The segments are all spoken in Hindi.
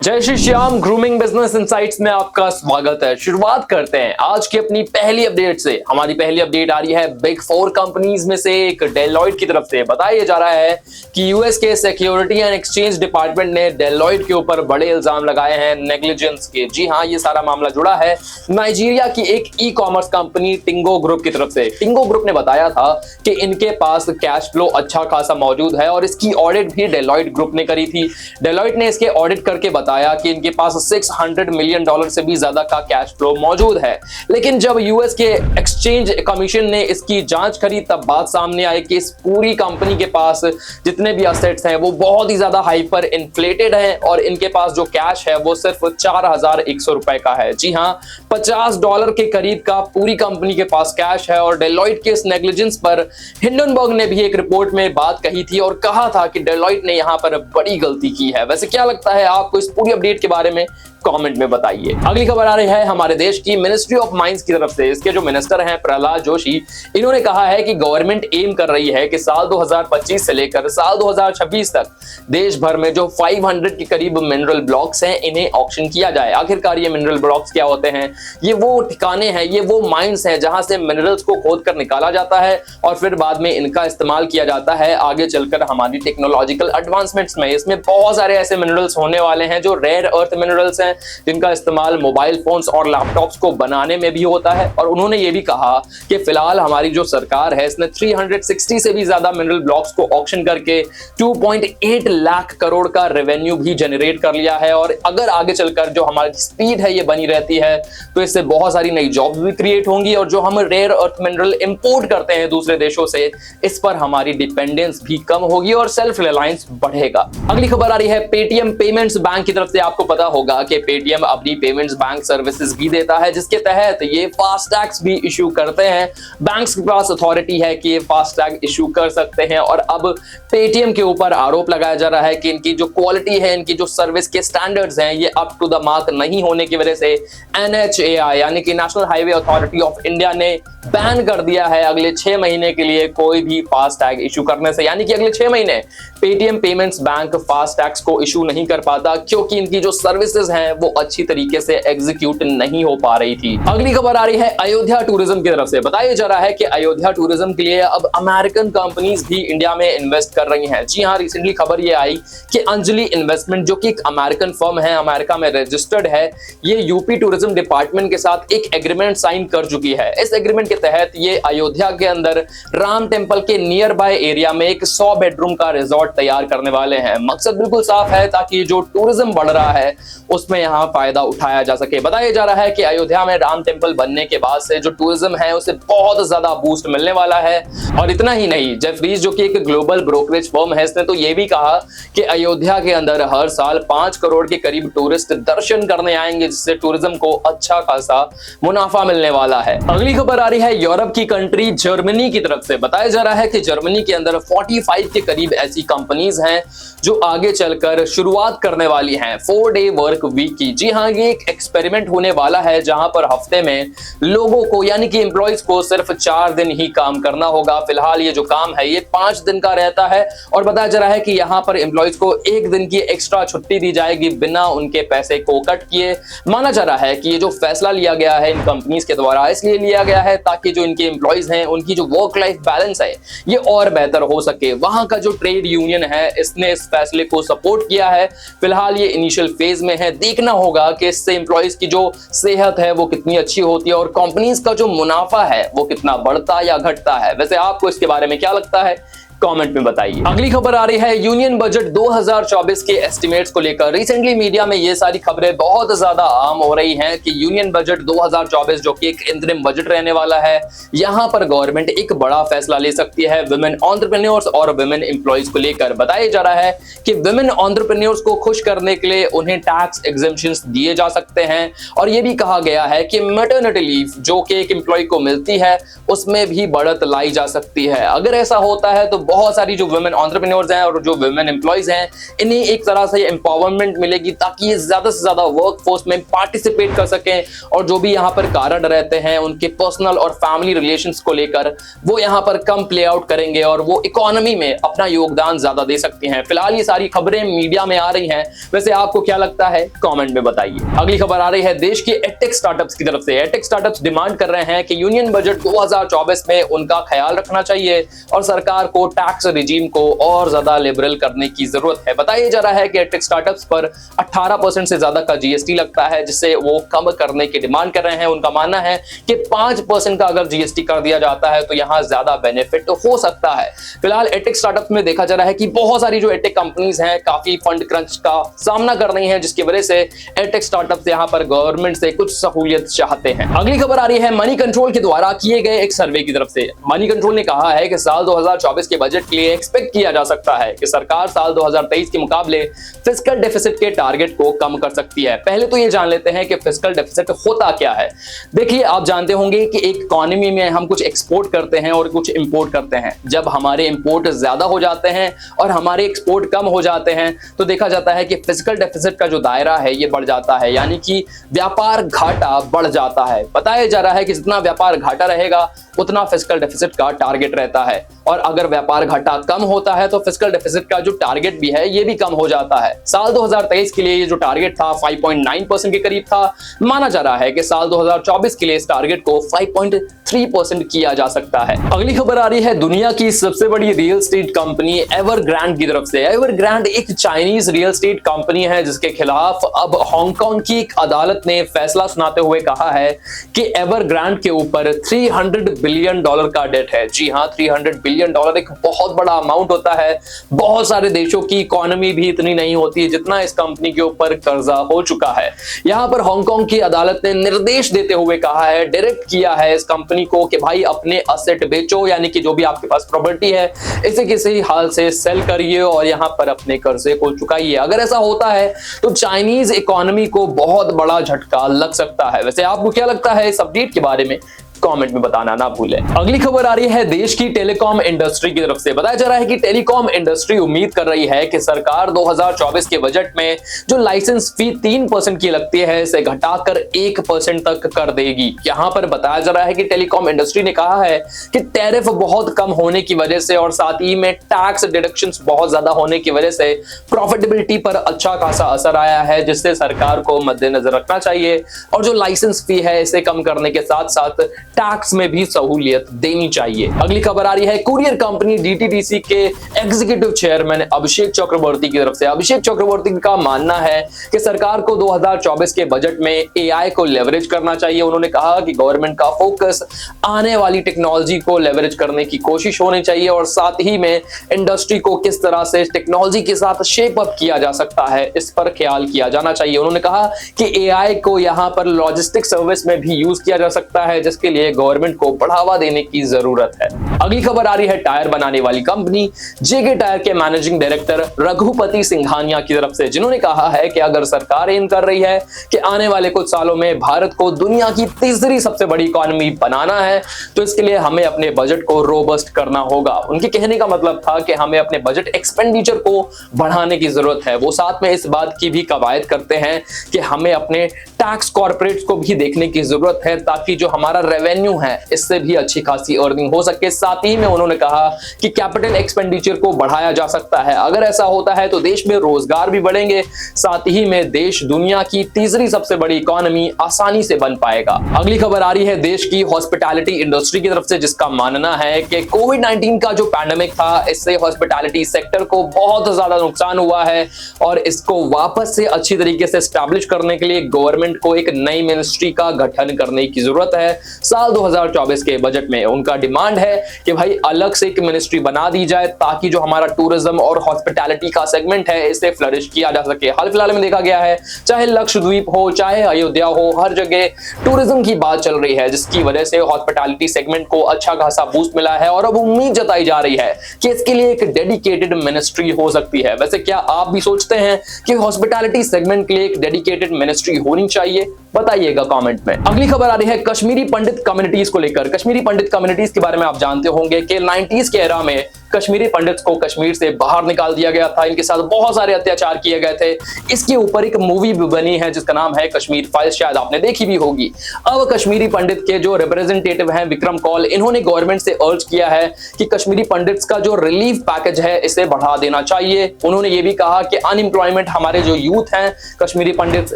जय Shri Shyam, grooming business insights में आपका स्वागत है। शुरुआत करते हैं आज की अपनी पहली अपडेट से। हमारी पहली अपडेट आ रही है बिग 4 कंपनीज में से एक डेलॉयट की तरफ से। बताया जा रहा है कि यूएस के सिक्योरिटी एंड एक्सचेंज डिपार्टमेंट ने डेलॉयट के ऊपर बड़े इल्जाम लगाए हैं नेग्लिजेंस के। जी हाँ, ये सारा मामला जुड़ा है नाइजीरिया की एक e commerce company Tingo group की तरफ से। टिंगो ग्रुप ने बताया था कि इनके पास कैश फ्लो अच्छा खासा मौजूद है और इसकी ऑडिट भी डेलॉयट ग्रुप ने करी थी। डेलॉयट ने इसके ऑडिट करके बताया कि इनके पास $600 मिलियन से भी ज्यादा का कैश फ्लो मौजूद है। लेकिन जब यूएस के एक्सचेंज कमीशन ने इसकी जांच करी तब बात सामने आई कि इस पूरी कंपनी के पास जितने भी एसेट्स हैं वो बहुत ही ज्यादा हाइपर इन्फ्लेटेड हैं और इनके पास जो कैश है वो सिर्फ 4100 रुपए का है। जी हां, $50 के करीब का पूरी कंपनी के पास कैश है। और डेलॉयट के इस नेग्लिजेंस पर हिंडनबर्ग ने भी एक रिपोर्ट में बात कही थी और कहा था कि डेलॉयट ने यहां पर बड़ी गलती की है। वैसे क्या लगता है आपको इस पूरी अपडेट के बारे में? कमेंट में बताइए। अगली खबर आ रही है हमारे देश की मिनिस्ट्री ऑफ माइंस की तरफ से। इसके जो मिनिस्टर हैं प्रहलाद जोशी, इन्होंने कहा है कि गवर्नमेंट एम कर रही है कि साल 2025 से लेकर साल 2026 तक देश भर में जो 500 के करीब मिनरल ब्लॉक्स हैं इन्हें ऑक्शन किया जाए। आखिरकार ये मिनरल ब्लॉक्स क्या होते हैं? ये वो ठिकाने हैं, ये वो माइंस हैं जहां से मिनरल्स को खोद कर निकाला जाता है और फिर बाद में इनका इस्तेमाल किया जाता है आगे चलकर हमारी टेक्नोलॉजिकल एडवांसमेंट्स में। इसमें बहुत सारे ऐसे मिनरल्स होने वाले हैं जो रेयर अर्थ मिनरल्स हैं जिनका इस्तेमाल मोबाइल फोन्स और लैपटॉप्स को बनाने में भी होता है। और उन्होंने ये भी कहा कि फिलहाल हमारी जो सरकार है इसने 360 से भी ज्यादा मिनरल ब्लॉक्स को ऑक्शन करके 2.8 लाख करोड़ का रेवेन्यू भी जनरेट कर लिया है। और अगर आगे चलकर जो हमारी स्पीड है ये बनी रहती है तो इससे बहुत सारी नई जॉब्स भी क्रिएट होंगी और जो हम रेयर अर्थ मिनरल इंपोर्ट करते हैं दूसरे देशों से, इस पर हमारी डिपेंडेंस भी कम होगी और सेल्फ रिलायंस बढ़ेगा। अगली खबर आ रही है पेटीएम पेमेंट्स बैंक की तरफ से। आपको पता होगा कि पेटीएम अपनी पेमेंट्स बैंक सर्विसेज भी देता है जिसके तहत ये फास्टैग्स भी इशू करते हैं। बैंक्स के पास अथॉरिटी है कि ये फास्टैग इशू कर सकते हैं। और अब पेटीएम के ऊपर आरोप लगाया जा रहा है कि इनकी जो क्वालिटी है, इनकी जो सर्विस के स्टैंडर्ड्स हैं, ये अप टू द मार्क नहीं होने की वजह से NHAI यानी कि national highway authority of India ने बैन कर दिया है अगले 6 महीने के लिए कोई भी फास्टैग इशू करने से। यानी कि अगले 6 महीने पेटीएम पेमेंट्स बैंक फास्टैग्स को इशू नहीं कर पाता क्योंकि इनकी जो सर्विसेज हैं वो अच्छी तरीके से एग्जीक्यूट नहीं हो पा रही थी। अगली खबर आ रही है अयोध्या टूरिज्म की तरफ से। बताया जा रहा है कि अयोध्या टूरिज्म के लिए अब अमेरिकन कंपनीज भी इंडिया में इन्वेस्ट कर रही हैं। जी हां, रिसेंटली खबर ये आई कि अंजलि इन्वेस्टमेंट जो कि एक अमेरिकन फर्म है, अमेरिका में रजिस्टर्ड है, ये यूपी टूरिज्म डिपार्टमेंट के साथ एक एग्रीमेंट साइन कर चुकी है। इस एग्रीमेंट के तहत ये अयोध्या के अंदर राम टेम्पल के नियर बाय एरिया में एक 100 बेडरूम का रिजॉर्ट तैयार करने वाले हैं। मकसद बिल्कुल साफ है ताकि जो टूरिज्म बढ़ रहा है उसमें यहाँ फायदा उठाया जा सके। बताया जा रहा है कि अयोध्या में राम टेम्पल बनने के बाद से जो टूरिज्म है उसे बहुत ज्यादा बूस्ट मिलने वाला है। और इतना ही नहीं, जेफरीज जो कि एक ग्लोबल ब्रोकरेज फर्म है, इसने तो ये भी कहा कि अयोध्या के अंदर हर साल 5 करोड़ के करीब टूरिस्ट दर्शन करने आएंगे जिससे टूरिज्म को अच्छा खासा मुनाफा मिलने वाला है। अगली खबर आ रही है यूरोप की कंट्री जर्मनी की तरफ से। बताया जा रहा है कि जर्मनी के अंदर 45 के करीब ऐसी कंपनीज हैं जो आगे चलकर शुरुआत करने वाली हैं 4 डे वर्क वीक की। जी हाँ, ये एक एक्सपेरिमेंट होने वाला है जहां पर हफ्ते में लोगों को यानी कि एम्प्लॉइज को सिर्फ 4 दिन ही काम करना होगा। फिलहाल ये जो काम है ये 5 दिन का रहता है और बताया जा रहा है कि यहाँ पर एम्प्लॉइज को 1 दिन की एक्स्ट्रा छुट्टी दी जाएगी बिना उनके पैसे को कट किए। माना जा रहा है कि ये जो फैसला लिया गया है इन कंपनीज के द्वारा इसलिए लिया गया है ताकि जो इनके एम्प्लॉइज हैं उनकी जो वर्क लाइफ बैलेंस है ये और बेहतर हो सके। वहां का जो ट्रेड यूनियन है इसने इस फैसले को सपोर्ट किया है। फिलहाल ये इनिशियल फेज में है, देखना होगा कि इससे एम्प्लॉइज की जो सेहत है वो कितनी अच्छी होती है और कंपनीज का जो मुनाफा है वो कितना बढ़ता या घटता है। वैसे आपको इसके बारे में क्या लगता है? कमेंट में बताइए। अगली खबर आ रही है यूनियन बजट 2024 के एस्टिमेट्स को लेकर। रिसेंटली मीडिया में ये सारी खबरें बहुत ज्यादा आम हो रही हैं कि यूनियन बजट 2024 जो कि एक इंतरिम बजट रहने वाला है, यहां पर गवर्नमेंट एक बड़ा फैसला ले सकती है वुमेन एंटरप्रेन्योर्स और वुमेन एम्प्लॉइज को लेकर। बताया जा रहा है कि वुमेन एंटरप्रेन्योर्स को खुश करने के लिए उन्हें टैक्स एग्जेम्पशंस दिए जा सकते हैं और यह भी कहा गया है कि मैटरनिटी लीव जो कि एक एम्प्लॉय को मिलती है उसमें भी बढ़त लाई जा सकती है। अगर ऐसा होता है तो बहुत सारी जो वुमेन एंटरप्रेन्योर्स हैं और जो वुमेन एम्प्लॉइज हैं, इन्हें एक तरह से एम्पावरमेंट मिलेगी ताकि ये ज्यादा से ज्यादा वर्कफोर्स में पार्टिसिपेट कर सकें और जो भी यहाँ पर कारण रहते हैं उनके पर्सनल और फैमिली रिलेशंस को लेकर वो यहाँ पर कम प्ले आउट करेंगे और वो इकोनॉमी में अपना योगदान ज्यादा दे सकती हैं। फिलहाल ये सारी खबरें मीडिया में आ रही हैं, वैसे आपको क्या लगता है कमेंट में बताइए। अगली खबर आ रही है देश के एडटेक स्टार्टअप्स की तरफ से। एडटेक स्टार्टअप्स डिमांड कर रहे हैं कि यूनियन बजट 2024 में उनका ख्याल रखना चाहिए और सरकार को टैक्स रिजीम को और ज्यादा लिबरल करने की जरूरत है। बताया जा रहा है कि एडटेक स्टार्टअप्स पर 18% से ज्यादा का जीएसटी लगता है, जिसे वो कम करने की डिमांड कर रहे हैं। उनका मानना है कि 5% का अगर जीएसटी कर दिया जाता है तो यहां ज्यादा बेनिफिट हो सकता है। फिलहाल एडटेक स्टार्टअप्स में देखा जा रहा है कि बहुत सारी जो एडटेक कंपनीज हैं काफी फंड क्रंच का सामना कर रही हैं, जिसकी वजह से एडटेक स्टार्टअप्स यहां पर गवर्नमेंट से कुछ सहूलियत चाहते हैं। अगली खबर आ रही है मनी कंट्रोल के द्वारा किए गए एक सर्वे की तरफ से। मनी कंट्रोल ने कहा है कि साल 2024 के बजट के लिए एक्सपेक्ट किया जा सकता है कि सरकार साल 2023 के मुकाबले फिस्कल डेफिसिट के टारगेट को कम कर सकती है। पहले तो ये जान लेते हैं कि फिस्कल डेफिसिट होता क्या है। देखिए, आप जानते होंगे कि एक इकोनॉमी में हम कुछ एक्सपोर्ट करते हैं और कुछ इंपोर्ट करते हैं। जब हमारे इंपोर्ट ज्यादा हो जाते हैं और हमारे एक्सपोर्ट कम हो जाते हैं तो देखा जाता है कि फिस्कल डेफिसिट का जो दायरा है ये बढ़ जाता है, यानी कि व्यापार घाटा बढ़ जाता है। बताया जा रहा है कि जितना व्यापार घाटा रहेगा उतना फिस्कल डेफिसिट का टारगेट रहता है, और अगर व्यापार घाटा कम होता है तो फिस्कल डेफिसिट का जो टारगेट भी है ये भी कम हो जाता है। साल 2023 के लिए ये जो टारगेट था 5.9% के करीब था। माना जा रहा है कि साल 2024 के लिए इस टारगेट को 5.3% किया जा सकता है। अगली खबर आ रही है दुनिया की सबसे बड़ी रियल एस्टेट कंपनी एवरग्रांड की तरफ से। एवरग्रांड एक चाइनीज रियल एस्टेट कंपनी है जिसके खिलाफ अब हांगकांग की एक अदालत ने फैसला सुनाते हुए कहा है कि एवरग्रांड के ऊपर $300 बिलियन का डेट है। जी हाँ, $300 बिलियन एक बहुत बड़ा अमाउंट होता है। बहुत सारे देशों की इकोनॉमी भी इतनी नहीं होती है जितना इस कंपनी के ऊपर कर्जा हो चुका है। यहां पर हांगकांग की अदालत ने निर्देश देते हुए कहा है, डायरेक्ट किया है इस कंपनी को कि भाई अपने असेट बेचो, यानी कि जो भी आपके पास प्रॉपर्टी है इसे किसी हाल से सेल करिए और यहां पर अपने कर्जे को चुकाइए। अगर ऐसा होता है तो चाइनीज इकोनॉमी को बहुत बड़ा झटका लग सकता है। वैसे आपको क्या लगता है इस अपडेट के बारे में कमेंट में बताना ना भूलें। अगली खबर आ रही है देश की टेलीकॉम इंडस्ट्री की तरफ से। बताया जा रहा है कि टेलीकॉम इंडस्ट्री उम्मीद कर रही है कि सरकार 2024 के बजट में जो लाइसेंस फी 3% की लगती है इसे घटाकर 1% तक कर देगी। यहां पर बताया जा रहा है कि टेलीकॉम इंडस्ट्री ने कहा है कि टैरिफ बहुत कम होने की वजह से और साथ ही में टैक्स डिडक्शंस बहुत ज्यादा होने की वजह से प्रॉफिटेबिलिटी पर अच्छा खासा असर आया है, जिससे सरकार को मद्देनजर रखना चाहिए और जो लाइसेंस फी है इसे कम करने के साथ साथ टैक्स में भी सहूलियत देनी चाहिए। अगली खबर आ रही है कुरियर कंपनी डीटीडीसी के एग्जीक्यूटिव चेयरमैन अभिषेक चक्रवर्ती की तरफ से। अभिषेक चक्रवर्ती का मानना है कि सरकार को 2024 के बजट में एआई को लेवरेज करना चाहिए। उन्होंने कहा कि गवर्नमेंट का फोकस आने वाली टेक्नोलॉजी को लेवरेज करने की कोशिश होनी चाहिए और साथ ही में इंडस्ट्री को किस तरह से टेक्नोलॉजी के साथ शेप अप किया जा सकता है इस पर ख्याल किया जाना चाहिए। उन्होंने कहा कि एआई को यहां पर लॉजिस्टिक सर्विस में भी यूज किया जा सकता है, जिसके लिए गवर्नमेंट को बढ़ावा देने की जरूरत है। अगली खबर आ रही है टायर बनाने वाली कंपनी जेके टायर के मैनेजिंग डायरेक्टर रघुपति सिंघानिया की तरफ से, जिन्होंने कहा है कि अगर सरकार एम कर रही है कि आने वाले कुछ सालों में भारत को दुनिया की तीसरी सबसे बड़ी इकोनॉमी बनाना है तो इसके लिए हमें अपने बजट को रोबस्ट करना होगा। उनके कहने का मतलब था कि हमें अपने बजट एक्सपेंडिचर को बढ़ाने की जरूरत है। वो साथ में इस बात की भी कवायद करते हैं कि हमें अपने टैक्स कॉर्पोरेट्स को भी देखने की जरूरत है ताकि जो हमारा रेवेन्यू है इससे भी अच्छी खासी अर्निंग हो सके। साथ ही में उन्होंने कहा कि कैपिटल एक्सपेंडिचर को बढ़ाया जा सकता है। अगर ऐसा होता है तो देश में रोजगार भी बढ़ेंगे, साथ ही में देश दुनिया की तीसरी सबसे बड़ी इकोनॉमी आसानी से बन पाएगा। अगली खबर आ रही है देश की हॉस्पिटैलिटी इंडस्ट्री की तरफ से, जिसका मानना है कि कोविड-19 का जो पैंडेमिक था इससे हॉस्पिटैलिटी सेक्टर को बहुत ज्यादा नुकसान हुआ है और इसको वापस से अच्छी तरीके से एस्टैब्लिश करने के लिए गवर्नमेंट को एक नई मिनिस्ट्री का गठन करने की जरूरत है। साल 2024 के बजट में उनका डिमांड है कि भाई अलग से एक मिनिस्ट्री बना दी जाए ताकि जो हमारा टूरिज्म और हॉस्पिटैलिटी का सेगमेंट है इसे फ्लरिश किया जा सके। हाल फिलहाल में देखा गया है चाहे लक्षद्वीप हो चाहे अयोध्या हो, हर जगह टूरिज्म की बात चल रही है, जिसकी वजह से हॉस्पिटैलिटी सेगमेंट को अच्छा खासा बूस्ट मिला है और अब उम्मीद जताई जा रही है कि इसके लिए एक डेडिकेटेड मिनिस्ट्री हो सकती है। वैसे क्या आप भी सोचते हैं कि हॉस्पिटैलिटी सेगमेंट के लिए एक डेडिकेटेड मिनिस्ट्री होनी चाहिए? बताइएगा कमेंट में। अगली खबर आ रही है कश्मीरी पंडित कम्युनिटीज को लेकर। कश्मीरी पंडित कम्युनिटीज के बारे में आप जानते होंगे कि 90s के एरा में कश्मीरी पंडित को कश्मीर से बाहर निकाल दिया गया था, इनके साथ बहुत सारे अत्याचार किए गए थे। इसके ऊपर एक मूवी भी बनी है जिसका नाम है कश्मीर फाइल्स, शायद आपने देखी भी होगी। अब कश्मीरी पंडित के जो रिप्रेजेंटेटिव हैं विक्रम कौल, इन्होंने गवर्नमेंट से अर्ज किया है कि कश्मीरी पंडित्स का जो रिलीफ पैकेज है इसे बढ़ा देना चाहिए। उन्होंने ये भी कहा कि अनएम्प्लॉयमेंट हमारे जो यूथ हैं कश्मीरी पंडित्स,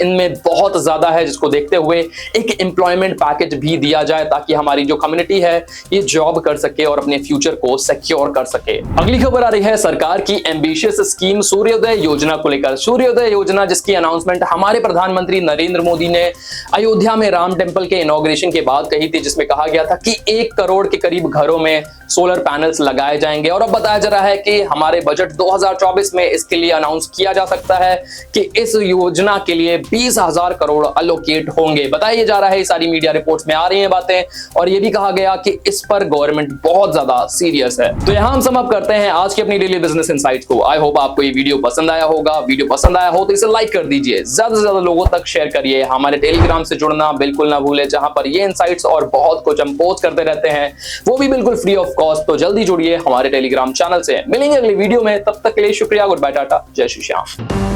इनमें बहुत ज्यादा है, जिसको देखते हुए एक एम्प्लॉयमेंट पैकेज भी दिया जाए ताकि हमारी जो कम्युनिटी है ये जॉब कर सके और अपने फ्यूचर को सिक्योर कर सके। अगली खबर आ रही है सरकार की एम्बिशियस स्कीम सूर्योदय योजना को लेकर। सूर्योदय योजना जिसकी अनाउंसमेंट हमारे प्रधानमंत्री नरेंद्र मोदी ने अयोध्या में राम टेम्पल के इनॉग्रेशन के बाद कही थी, जिसमें कहा गया था कि 1 करोड़ के करीब घरों में सोलर पैनल्स लगाए जाएंगे। और अब बताया जा रहा है कि हमारे बजट 2024 में इसके लिए अनाउंस किया जा सकता है कि इस योजना के लिए 20,000 करोड़ अलोकेट होंगे। बताया जा रहा है, सारी मीडिया रिपोर्ट्स में आ रही हैं बातें, और ये भी कहा गया कि इस पर गवर्नमेंट बहुत ज्यादा सीरियस है। तो यहां हम सम अप करते हैं आज की अपनी डेली बिजनेस इनसाइट्स को। आई होप आपको ये वीडियो पसंद आया होगा। वीडियो पसंद आया हो तो इसे लाइक कर दीजिए, ज्यादा से ज्यादा लोगों तक शेयर करिए। हमारे टेलीग्राम से जुड़ना बिल्कुल ना भूले, जहां पर ये इनसाइट्स और बहुत कुछ हम पोस्ट करते रहते हैं, वो भी बिल्कुल फ्री ऑफ कॉस्ट। तो जल्दी जुड़िए हमारे टेलीग्राम चैनल से। मिलेंगे अगली वीडियो में, तब तक के लिए शुक्रिया, गुड बाय, टाटा, जय श्री श्याम।